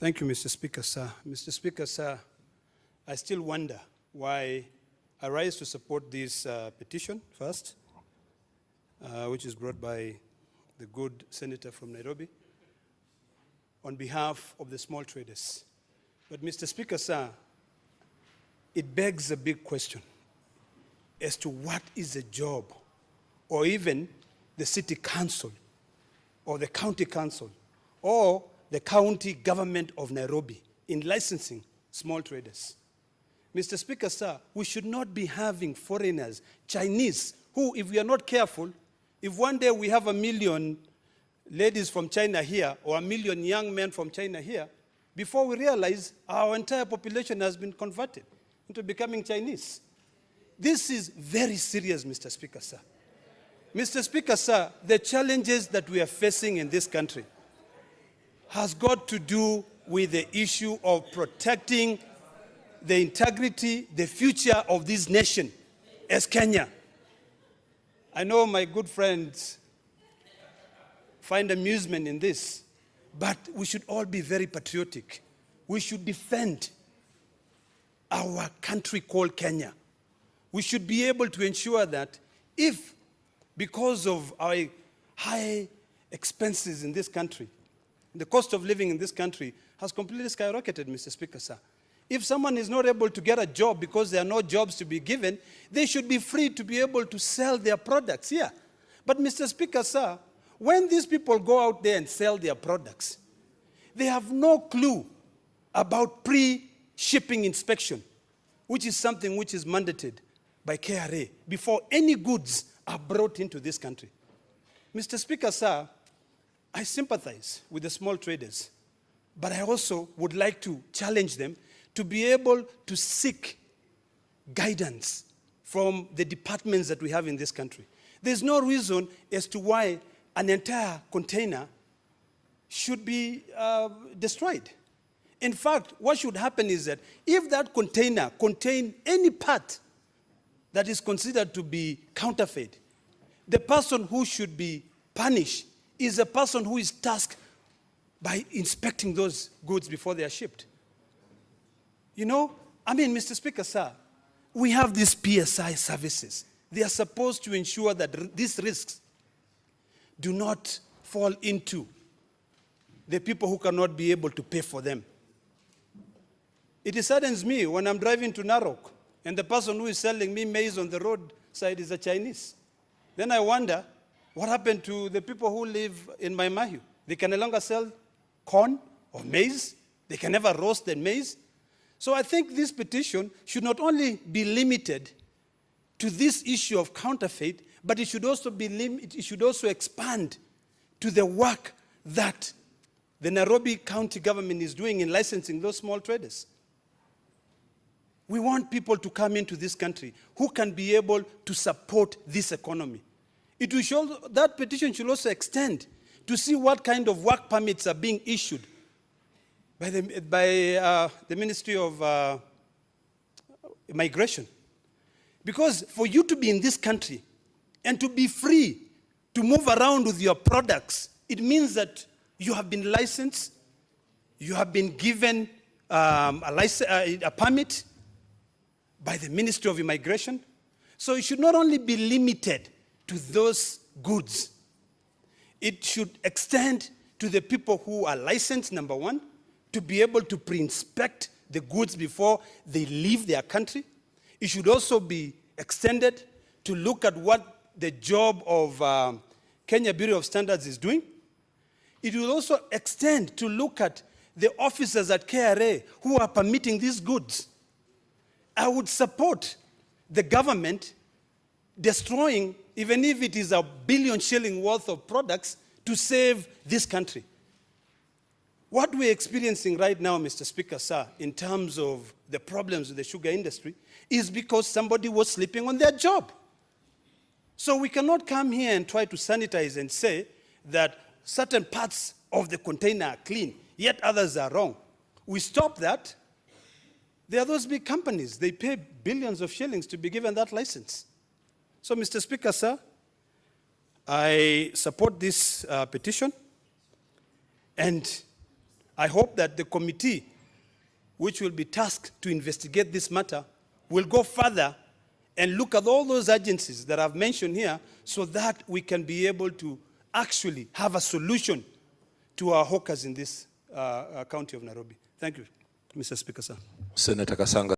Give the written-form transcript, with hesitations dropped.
Thank you, Mr. Speaker, sir. Mr. Speaker, sir, I still wonder why I rise to support this petition first, which is brought by the good senator from Nairobi, on behalf of the small traders. But Mr. Speaker, sir, it begs a big question as to what is the job, or even the city council, or the county council, or the county government of Nairobi in licensing small traders. Mr. Speaker, sir, we should not be having foreigners, Chinese, who, if we are not careful, if one day we have 1 million ladies from China here, or 1 million young men from China here, before we realize our entire population has been converted into becoming Chinese. This is very serious, Mr. Speaker, sir. Mr. Speaker, sir, the challenges that we are facing in this country has got to do with the issue of protecting the integrity, the future of this nation as Kenya. I know my good friends find amusement in this, but we should all be very patriotic. We should defend our country called Kenya. We should be able to ensure that if, because of our high expenses in this country, the cost of living in this country has completely skyrocketed, Mr. Speaker, sir. If someone is not able to get a job because there are no jobs to be given, they should be free to be able to sell their products here. But Mr. Speaker, sir, when these people go out there and sell their products, they have no clue about pre-shipping inspection, which is something which is mandated by KRA before any goods are brought into this country. Mr. Speaker, sir, I sympathize with the small traders, but I also would like to challenge them to be able to seek guidance from the departments that we have in this country. There's no reason as to why an entire container should be destroyed. In fact, what should happen is that if that container contains any part that is considered to be counterfeit, the person who should be punished is a person who is tasked by inspecting those goods before they are shipped. You know, I mean, Mr. Speaker, sir, we have these PSI services. They are supposed to ensure that these risks do not fall into the people who cannot be able to pay for them. It saddens me when I'm driving to Narok and the person who is selling me maize on the roadside is a Chinese. Then I wonder, what happened to the people who live in Maimahiu? They can no longer sell corn or maize. They can never roast the maize. So I think this petition should not only be limited to this issue of counterfeit, but it should also expand to the work that the Nairobi County government is doing in licensing those small traders. We want people to come into this country who can be able to support this economy. It will show, that petition should also extend to see what kind of work permits are being issued by the Ministry of Immigration. Because for you to be in this country and to be free to move around with your products, it means that you have been licensed, you have been given a permit by the Ministry of Immigration. So it should not only be limited to those goods. It should extend to the people who are licensed, number one, to be able to pre-inspect the goods before they leave their country. It should also be extended to look at what the job of Kenya Bureau of Standards is doing. It will also extend to look at the officers at KRA who are permitting these goods. I would support the government destroying, even if it is $1 billion worth of products, to save this country. What we're experiencing right now, Mr. Speaker, sir, in terms of the problems with the sugar industry, is because somebody was sleeping on their job. So we cannot come here and try to sanitize and say that certain parts of the container are clean, yet others are wrong. We stop that. There are those big companies. They pay billions of shillings to be given that license. So, Mr. Speaker, sir, I support this petition, and I hope that the committee, which will be tasked to investigate this matter, will go further and look at all those agencies that I've mentioned here so that we can be able to actually have a solution to our hawkers in this county of Nairobi. Thank you, Mr. Speaker, sir. Senator Kasanga.